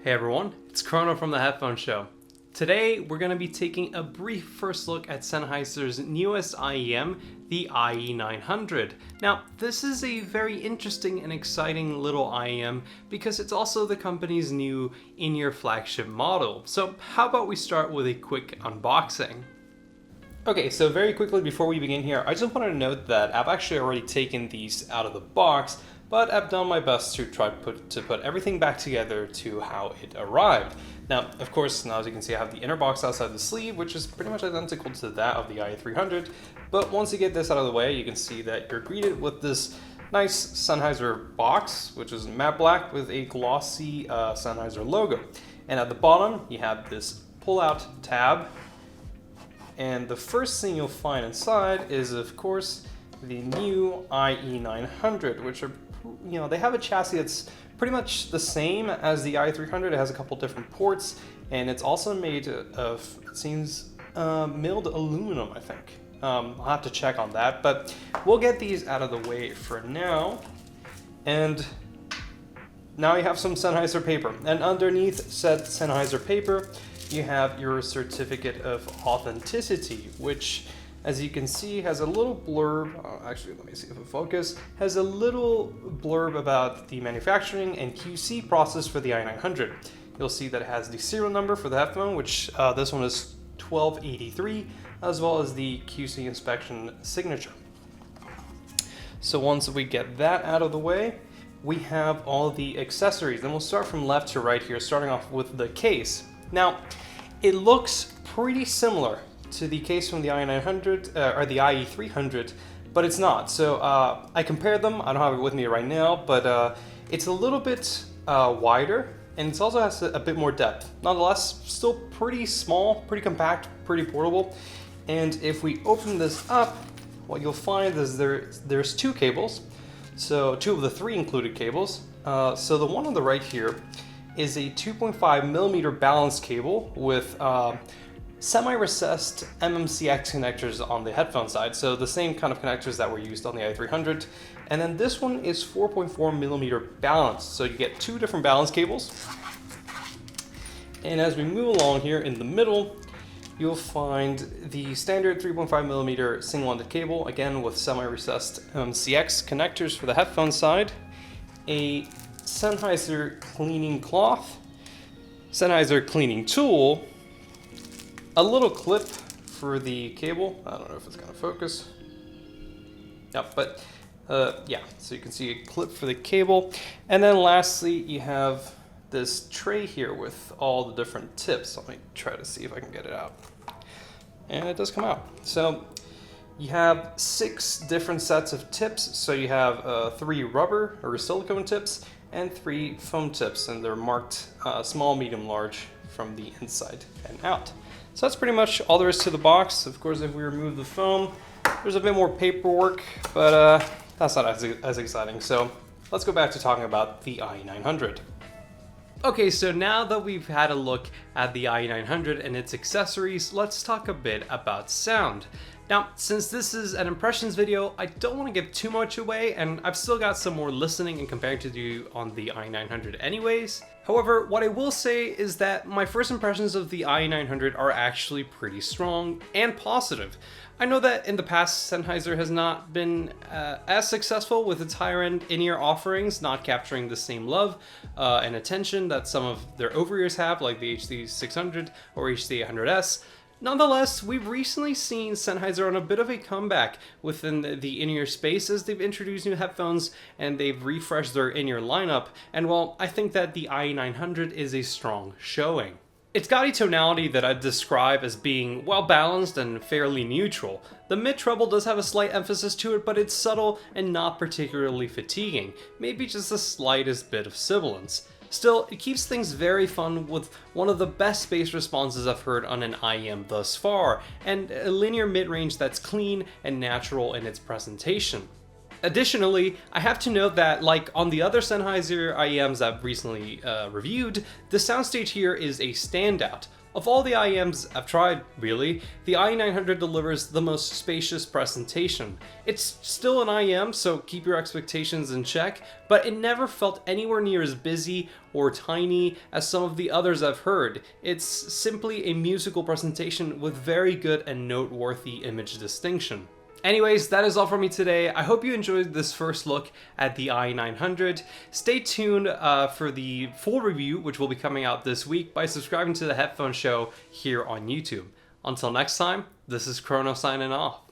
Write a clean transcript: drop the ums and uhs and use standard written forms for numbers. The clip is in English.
Hey everyone, it's Chrono from the Headphone Show. Today we're going to be taking a brief first look at Sennheiser's newest IEM, the IE900. Now, this is a very interesting and exciting little IEM because it's also the company's new in-ear flagship model. So how about we start with a quick unboxing? Okay, so very quickly before we begin here, I just wanted to note that I've actually already taken these out of the box, but I've done my best to try to put everything back together to how it arrived. Now, of course, now as you can see, I have the inner box outside the sleeve, which is pretty much identical to that of the IE300. But once you get this out of the way, you can see that you're greeted with this nice Sennheiser box, which is matte black with a glossy Sennheiser logo. And at the bottom, you have this pull-out tab. And the first thing you'll find inside is, of course, the new IE900, which are, they have a chassis that's pretty much the same as the IE300. It has a couple different ports, and it's also made of, it seems, milled aluminum, I think. I'll have to check on that, but we'll get these out of the way for now. And now you have some Sennheiser paper, and underneath said Sennheiser paper, you have your certificate of authenticity, which, as you can see, has a little blurb, actually let me see if it focuses, has a little blurb about the manufacturing and QC process for the IE900. You'll see that it has the serial number for the headphone, which this one is 1283, as well as the QC inspection signature. So once we get that out of the way, we have all the accessories, and we'll start from left to right here, starting off with the case. Now, it looks pretty similar to the case from the IE900 or the IE300, but it's not. So I compared them. I don't have it with me right now, but it's a little bit wider, and it also has a bit more depth. Nonetheless, still pretty small, pretty compact, pretty portable. And if we open this up, what you'll find is there's two cables. So two of the three included cables. So the one on the right here is a 2.5 millimeter balanced cable with semi-recessed MMCX connectors on the headphone side, so the same kind of connectors that were used on the i300. And then this one is 4.4 millimeter balanced, so you get two different balance cables. And as we move along here in the middle, you'll find the standard 3.5 millimeter single-ended cable, again with semi-recessed MMCX connectors for the headphone side, a Sennheiser cleaning cloth, Sennheiser cleaning tool, a little clip for the cable. I don't know if it's going to focus. Yep, but yeah, so you can see a clip for the cable. And then lastly, you have this tray here with all the different tips. Let me try to see if I can get it out. And it does come out. So you have 6 different sets of tips. So you have 3 rubber or silicone tips and 3 foam tips, and they're marked small, medium, large from the inside and out. So that's pretty much all there is to the box. Of course, if we remove the foam, there's a bit more paperwork, but that's not as exciting. So let's go back to talking about the IE900. Okay, so now that we've had a look at the IE900 and its accessories, let's talk a bit about sound. Now, since this is an impressions video, I don't want to give too much away, and I've still got some more listening and comparing to do on the IE900 anyways. However, what I will say is that my first impressions of the IE900 are actually pretty strong and positive. I know that in the past, Sennheiser has not been as successful with its higher-end in-ear offerings, not capturing the same love and attention that some of their over-ears have, like the HD600 or HD800S. Nonetheless, we've recently seen Sennheiser on a bit of a comeback within the in-ear space as they've introduced new headphones and they've refreshed their in-ear lineup, and well, I think that the IE900 is a strong showing. It's got a tonality that I'd describe as being well-balanced and fairly neutral. The mid-treble does have a slight emphasis to it, but it's subtle and not particularly fatiguing, maybe just the slightest bit of sibilance. Still, it keeps things very fun with one of the best bass responses I've heard on an IEM thus far, and a linear mid-range that's clean and natural in its presentation. Additionally, I have to note that, like on the other Sennheiser IEMs I've recently reviewed, the soundstage here is a standout. Of all the IEMs I've tried, really, the i900 delivers the most spacious presentation. It's still an IEM, so keep your expectations in check, but it never felt anywhere near as busy or tiny as some of the others I've heard. It's simply a musical presentation with very good and noteworthy image distinction. Anyways, that is all from me today. I hope you enjoyed this first look at the i900. Stay tuned for the full review, which will be coming out this week, by subscribing to the Headphone Show here on YouTube. Until next time, this is Chrono signing off.